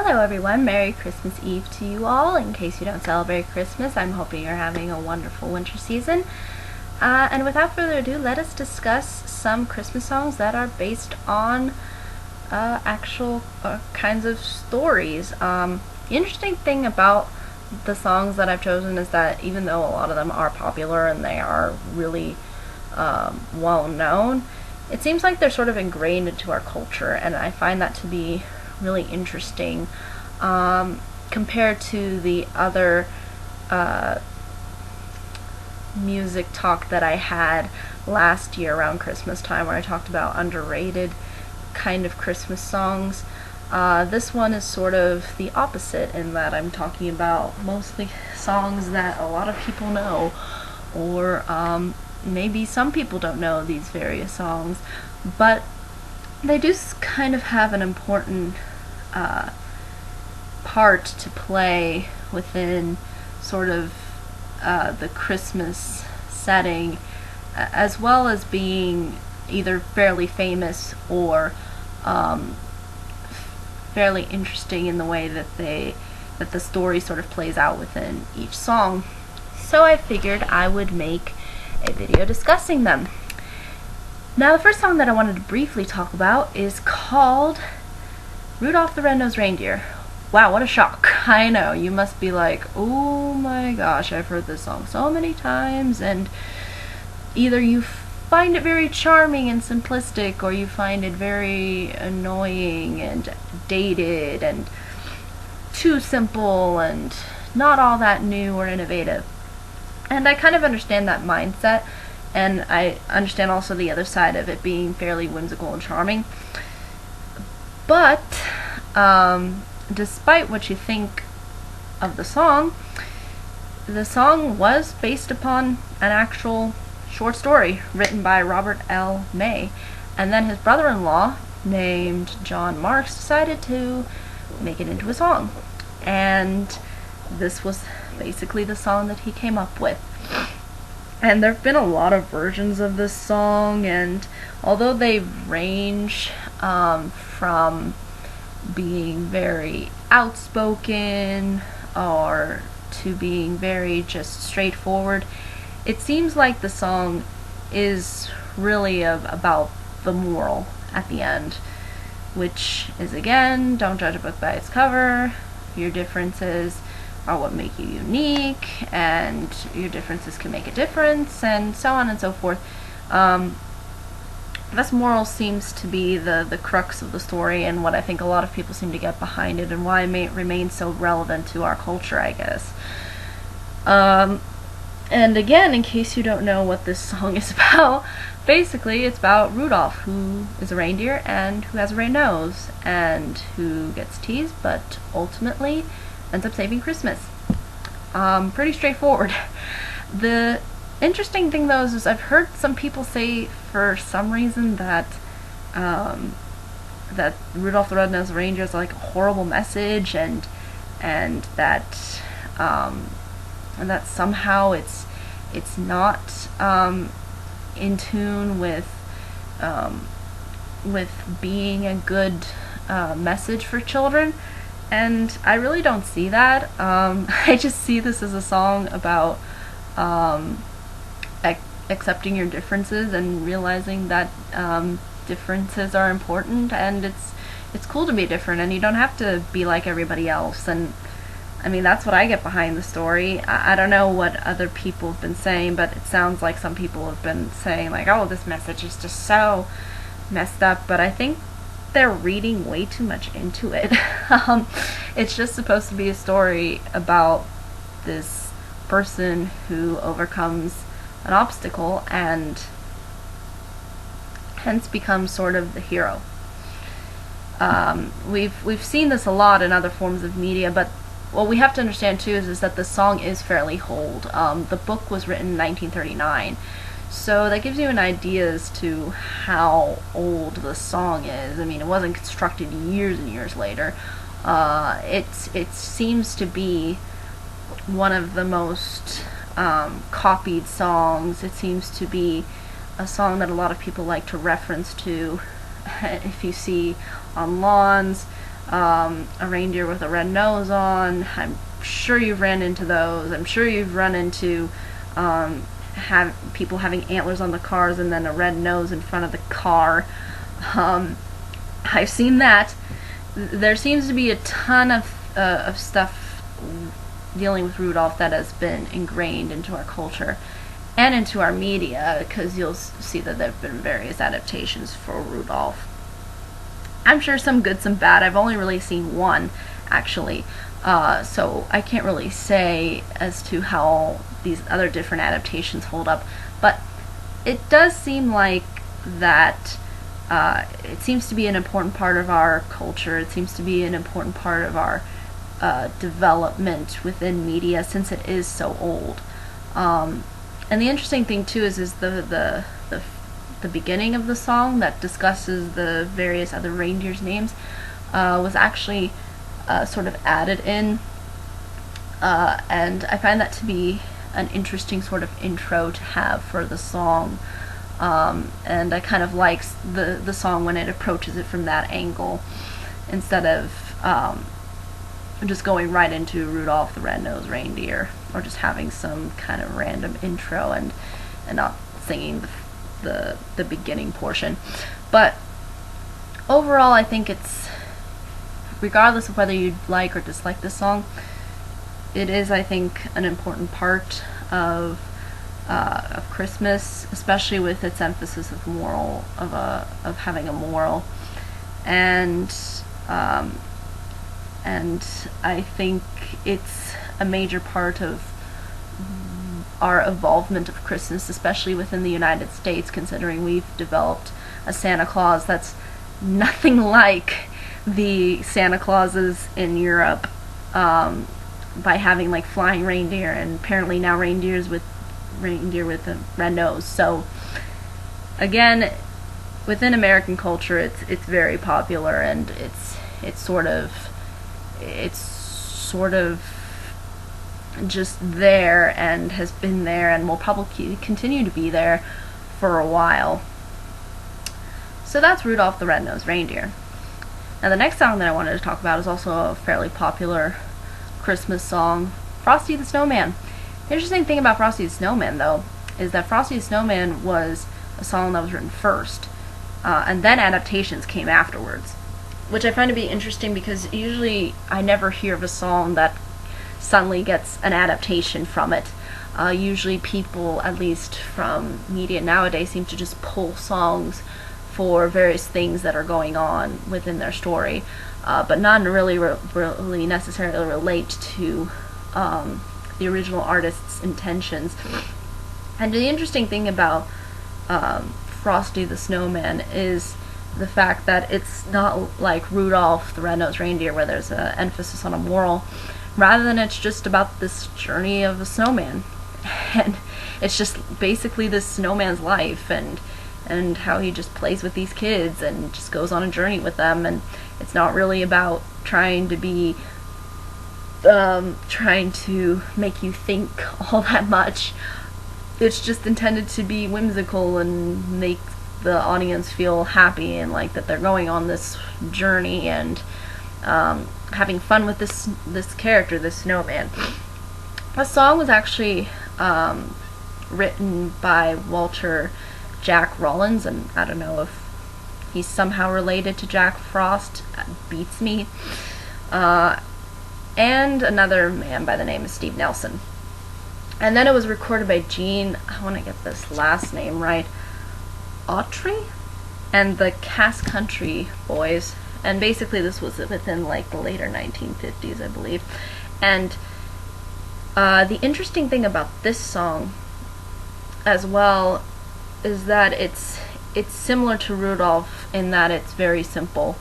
Hello everyone, Merry Christmas Eve to you all. In case you don't celebrate Christmas, I'm hoping you're having a wonderful winter season. And without further ado, let us discuss some Christmas songs that are based on actual kinds of stories. The interesting thing about the songs that I've chosen is that even though a lot of them are popular and they are really well known, it seems like they're sort of ingrained into our culture, and I find that to be really interesting compared to the other music talk that I had last year around Christmas time, where I talked about underrated kind of Christmas songs. This one is sort of the opposite in that I'm talking about mostly songs that a lot of people know, or maybe some people don't know these various songs, but they do kind of have an important part to play within sort of the Christmas setting, as well as being either fairly famous or fairly interesting in the way that the story sort of plays out within each song. So I figured I would make a video discussing them. Now, the first song that I wanted to briefly talk about is called Rudolph the Red-Nosed Reindeer. Wow, what a shock. I know, you must be like, oh my gosh, I've heard this song so many times, and either you find it very charming and simplistic, or you find it very annoying and dated and too simple and not all that new or innovative. And I kind of understand that mindset, and I understand also the other side of it being fairly whimsical and charming. But despite what you think of the song was based upon an actual short story written by Robert L. May, and then his brother-in-law named John Marks decided to make it into a song, and this was basically the song that he came up with. And there have been a lot of versions of this song, and although they range from being very outspoken or to being very just straightforward, it seems like the song is really about the moral at the end, which is, again, don't judge a book by its cover. Your differences are what make you unique, and your differences can make a difference, and so on and so forth. This moral seems to be the crux of the story, and what I think a lot of people seem to get behind it, and why it may remain so relevant to our culture, I guess. And again, in case you don't know what this song is about, basically it's about Rudolph, who is a reindeer and who has a red nose, and who gets teased, but ultimately ends up saving Christmas. Pretty straightforward. The interesting thing, though, is I've heard some people say for some reason that that Rudolph the Red-Nosed Reindeer is like a horrible message, and that somehow it's not in tune with being a good message for children. And I really don't see that. I just see this as a song about accepting your differences and realizing that differences are important, and it's cool to be different, and you don't have to be like everybody else. And I mean, that's what I get behind the story. I don't know what other people have been saying, but it sounds like some people have been saying like, oh, this message is just so messed up, but I think they're reading way too much into it. It's just supposed to be a story about this person who overcomes an obstacle and hence becomes sort of the hero. We've seen this a lot in other forms of media, but what we have to understand too is that the song is fairly old. The book was written in 1939. So that gives you an idea as to how old the song is. I mean, it wasn't constructed years and years later. It seems to be one of the most copied songs. It seems to be a song that a lot of people like to reference to if you see on lawns, a reindeer with a red nose on. I'm sure you've ran into those. I'm sure you've run into have people having antlers on the cars and then a red nose in front of the car. I've seen that. There seems to be a ton of stuff dealing with Rudolph that has been ingrained into our culture and into our media, because you'll see that there have been various adaptations for Rudolph. I'm sure some good, some bad. I've only really seen one, actually, so I can't really say as to how these other different adaptations hold up, but it does seem like that it seems to be an important part of our culture. It seems to be an important part of our development within media, since it is so old. And the interesting thing too is the beginning of the song that discusses the various other reindeers' names was actually sort of added in, and I find that to be an interesting sort of intro to have for the song. And I kind of like the song when it approaches it from that angle, instead of just going right into Rudolph the Red-Nosed Reindeer, or just having some kind of random intro and not singing the beginning portion. But overall, I think it's, regardless of whether you like or dislike this song, it is, I think, an important part of Christmas, especially with its emphasis of moral, of having a moral, and I think it's a major part of our evolvement of Christmas, especially within the United States, considering we've developed a Santa Claus that's nothing like the Santa Clauses in Europe, by having like flying reindeer, and apparently now reindeer with a red nose. So again, within American culture, it's very popular, and it's sort of just there, and has been there, and will probably continue to be there for a while. So that's Rudolph the Red-Nosed Reindeer. Now the next song that I wanted to talk about is also a fairly popular Christmas song, Frosty the Snowman. The interesting thing about Frosty the Snowman, though, is that Frosty the Snowman was a song that was written first, and then adaptations came afterwards, which I find to be interesting, because usually I never hear of a song that suddenly gets an adaptation from it. Usually people, at least from media nowadays, seem to just pull songs for various things that are going on within their story, but none really necessarily relate to the original artist's intentions. And the interesting thing about Frosty the Snowman is the fact that it's not like Rudolph the Red-Nosed Reindeer, where there's an emphasis on a moral. Rather than, it's just about this journey of a snowman, and it's just basically this snowman's life, and how he just plays with these kids and just goes on a journey with them. And it's not really about trying to make you think all that much. It's just intended to be whimsical and make the audience feel happy, and like that they're going on this journey and having fun with this character, this snowman. The song was actually written by Walter Jack Rollins, and I don't know if he's somehow related to Jack Frost. That beats me. And another man by the name of Steve Nelson. And then it was recorded by Gene, I want to get this last name right, Autry, and the Cass Country Boys. And basically this was within like the later 1950s, I believe. And the interesting thing about this song as well is that it's similar to Rudolph in that it's very simple.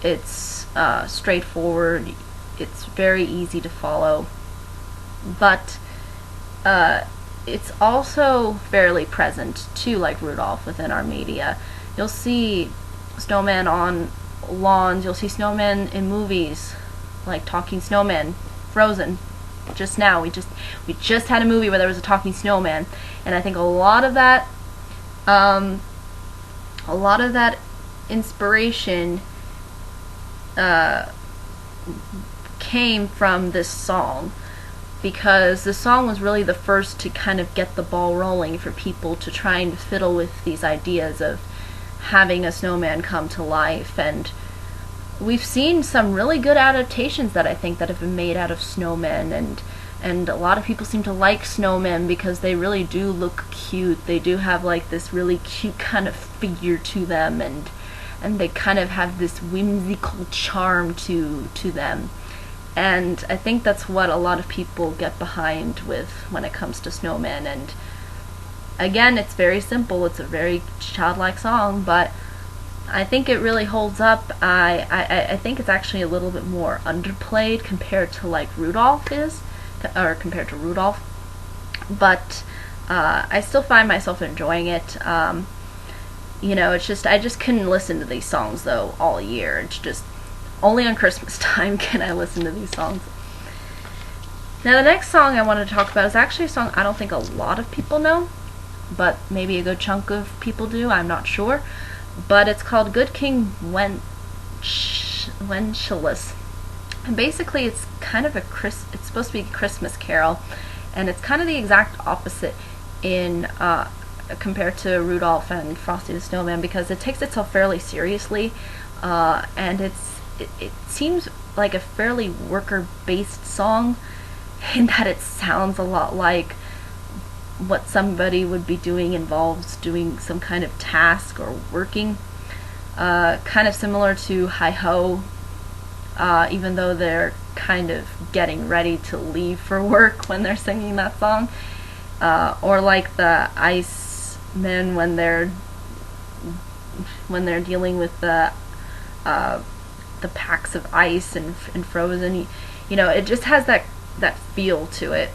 It's straightforward. It's very easy to follow. But it's also fairly present too, like Rudolph, within our media. You'll see snowmen on lawns. You'll see snowmen in movies, like Talking Snowman, Frozen. Just now, we just had a movie where there was a talking snowman, and I think a lot of that inspiration came from this song, because the song was really the first to kind of get the ball rolling for people to try and fiddle with these ideas of having a snowman come to life. And we've seen some really good adaptations that I think that have been made out of snowmen, and a lot of people seem to like snowmen because they really do look cute. They do have like this really cute kind of figure to them, and they kind of have this whimsical charm to them. And I think that's what a lot of people get behind with when it comes to snowmen. And again, it's very simple. It's a very childlike song, but I think it really holds up. I think it's actually a little bit more underplayed compared to like Rudolph is, or compared to Rudolph. But I still find myself enjoying it. You know, it's just, I just couldn't listen to these songs though all year. It's just only on Christmas time can I listen to these songs. Now the next song I want to talk about is actually a song I don't think a lot of people know, but maybe a good chunk of people do, I'm not sure. But it's called Good King Wenceslas. And basically it's kind of it's supposed to be a Christmas carol, and it's kind of the exact opposite in compared to Rudolph and Frosty the Snowman, because it takes itself fairly seriously, and it seems like a fairly worker-based song in that it sounds a lot like what somebody would be doing, involves doing some kind of task or working, kind of similar to Hi-Ho, even though they're kind of getting ready to leave for work when they're singing that song, or like the Ice Men when they're dealing with the packs of ice and frozen. You know, it just has that feel to it,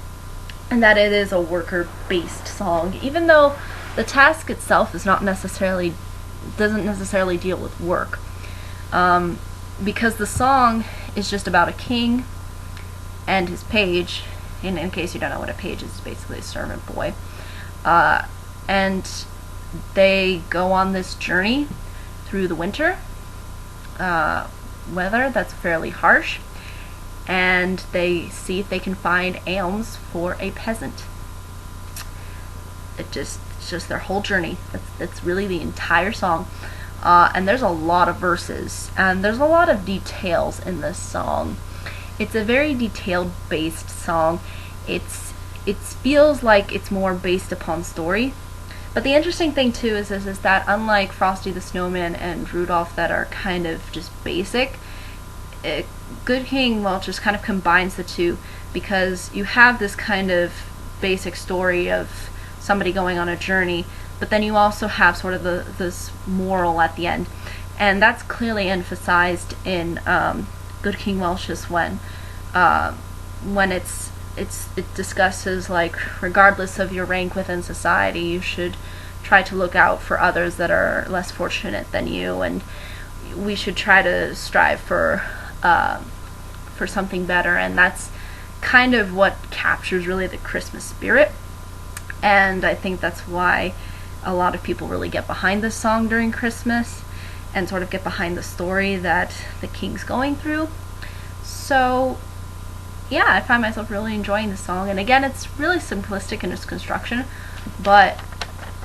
and that it is a worker-based song, even though the task itself is doesn't necessarily deal with work, because the song is just about a king and his page. In case you don't know what a page is, it's basically a servant boy, and they go on this journey through the winter weather that's fairly harsh, and they see if they can find alms for a peasant. It's just their whole journey. That's really the entire song, and there's a lot of verses, and there's a lot of details in this song. It's a very detailed based song. It feels like it's more based upon story. But the interesting thing too is that unlike Frosty the Snowman and Rudolph that are kind of just basic, Good King just kind of combines the two, because you have this kind of basic story of somebody going on a journey, but then you also have sort of this moral at the end, and that's clearly emphasized in Good King Wenceslas when it discusses, like, regardless of your rank within society, you should try to look out for others that are less fortunate than you, and we should try to strive for something better. And that's kind of what captures really the Christmas spirit, and I think that's why a lot of people really get behind this song during Christmas and sort of get behind the story that the king's going through. So yeah, I find myself really enjoying the song, and again, it's really simplistic in its construction, but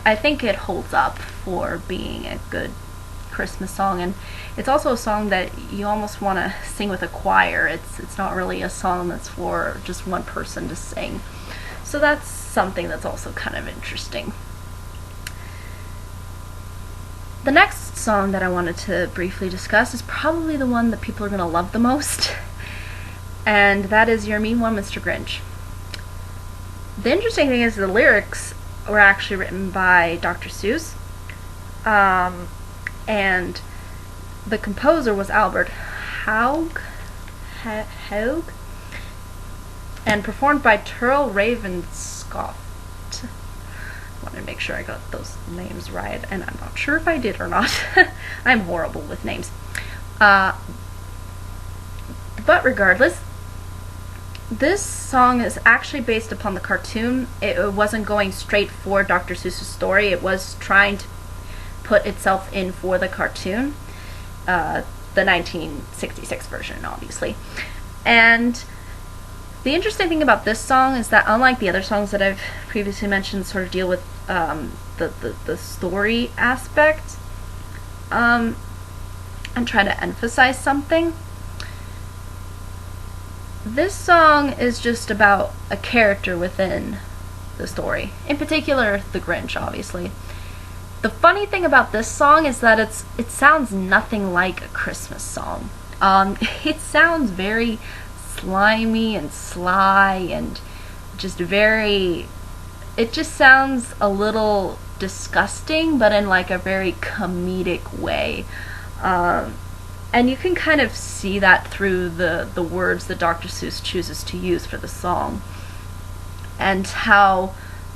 I think it holds up for being a good Christmas song. And it's also a song that you almost want to sing with a choir. It's not really a song that's for just one person to sing, so that's something that's also kind of interesting. The next song that I wanted to briefly discuss is probably the one that people are going to love the most, and that is You're a Mean One, Mr. Grinch. The interesting thing is the lyrics were actually written by Dr. Seuss, and the composer was Albert Haug, and performed by Thurl Ravenscroft. I want to make sure I got those names right, and I'm not sure if I did or not. I'm horrible with names. But regardless, this song is actually based upon the cartoon. It wasn't going straight for Dr. Seuss's story. It was trying to put itself in for the cartoon. the 1966 version, obviously. And the interesting thing about this song is that, unlike the other songs that I've previously mentioned, sort of deal with the story aspect, and try to emphasize something, this song is just about a character within the story. In particular, the Grinch, obviously. The funny thing about this song is that it sounds nothing like a Christmas song. It sounds very slimy and sly and just very... It just sounds a little disgusting, but in like a very comedic way. And you can kind of see that through the words that Dr. Seuss chooses to use for the song, and how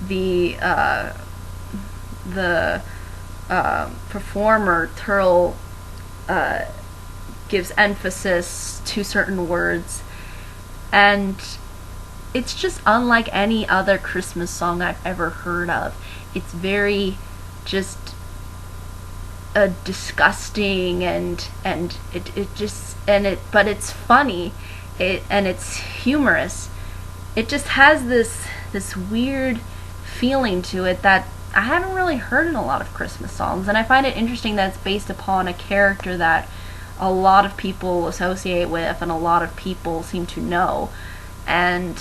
the performer Thurl gives emphasis to certain words, and it's just unlike any other Christmas song I've ever heard of. It's very just disgusting, but it's funny, and it's humorous. It just has this weird feeling to it that I haven't really heard in a lot of Christmas songs, and I find it interesting that it's based upon a character that a lot of people associate with and a lot of people seem to know, and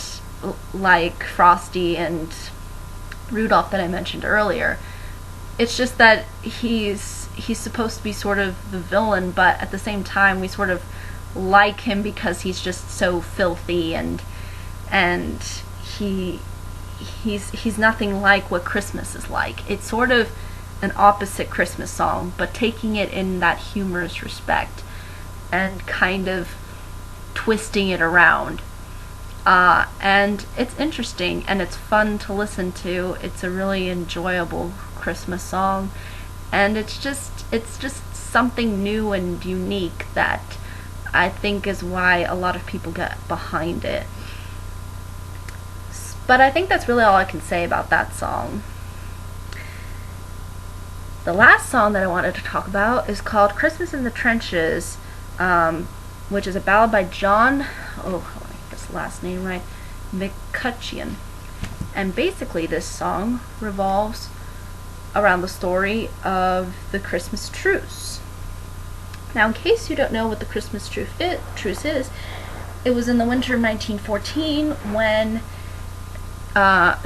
like Frosty and Rudolph that I mentioned earlier. It's just that he's supposed to be sort of the villain, but at the same time we sort of like him because he's just so filthy, and he's nothing like what Christmas is like. It's sort of an opposite Christmas song, but taking it in that humorous respect and kind of twisting it around. And it's interesting and it's fun to listen to. It's a really enjoyable Christmas song, and it's just something new and unique that I think is why a lot of people get behind it. But I think that's really all I can say about that song. The last song that I wanted to talk about is called Christmas in the Trenches, which is a ballad by John, I get this last name right, Mccutcheon. And basically this song revolves around the story of the Christmas truce. Now, in case you don't know what the Christmas truce is, it was in the winter of 1914 when,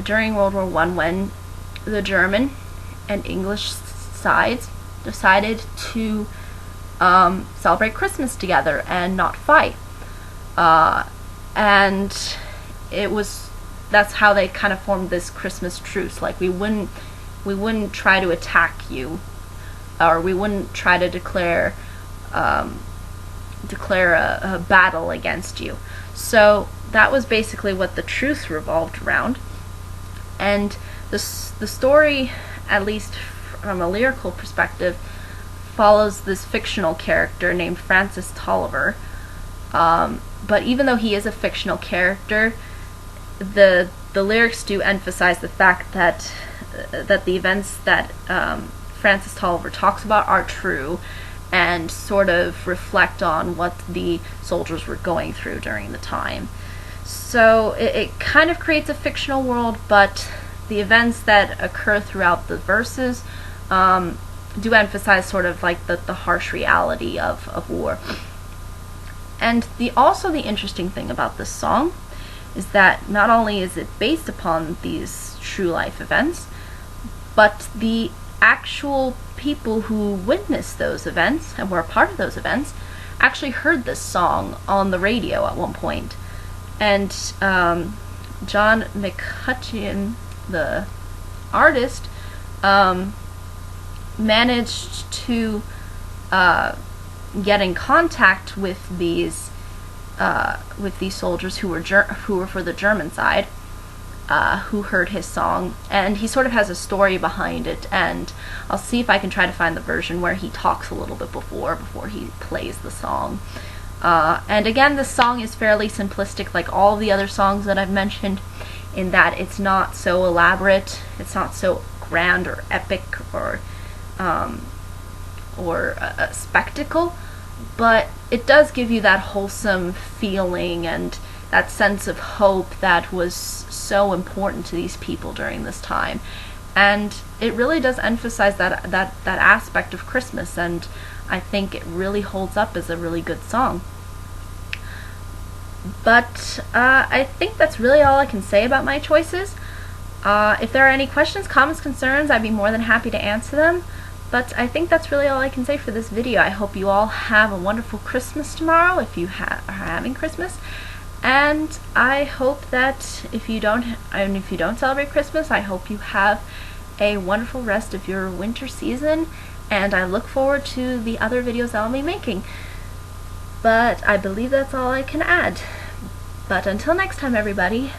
during World War I, when the German and English sides decided to celebrate Christmas together and not fight. And that's how they kind of formed this Christmas truce. Like, we wouldn't try to attack you, or we wouldn't try to declare a battle against you. So that was basically what the truce revolved around. And the story, at least from a lyrical perspective, follows this fictional character named Francis Tolliver. But even though he is a fictional character, the lyrics do emphasize the fact that the events that Francis Tolliver talks about are true, and sort of reflect on what the soldiers were going through during the time. So it kind of creates a fictional world, but the events that occur throughout the verses do emphasize sort of like the harsh reality of war. And also the interesting thing about this song is that not only is it based upon these true life events, but the actual people who witnessed those events and were a part of those events actually heard this song on the radio at one point. And John Mccutcheon, the artist, managed to get in contact with these soldiers who were for the German side, who heard his song, and he sort of has a story behind it, and I'll see if I can try to find the version where he talks a little bit before he plays the song. And again, this song is fairly simplistic, like all the other songs that I've mentioned, in that it's not so elaborate, it's not so grand or epic or a spectacle, but it does give you that wholesome feeling and that sense of hope that was so important to these people during this time. And it really does emphasize that aspect of Christmas, and I think it really holds up as a really good song. But I think that's really all I can say about my choices. If there are any questions, comments, concerns, I'd be more than happy to answer them. But I think that's really all I can say for this video. I hope you all have a wonderful Christmas tomorrow, if you are having Christmas. And I hope that if you don't celebrate Christmas, I hope you have a wonderful rest of your winter season. And I look forward to the other videos I'll be making. But I believe that's all I can add. But until next time, everybody,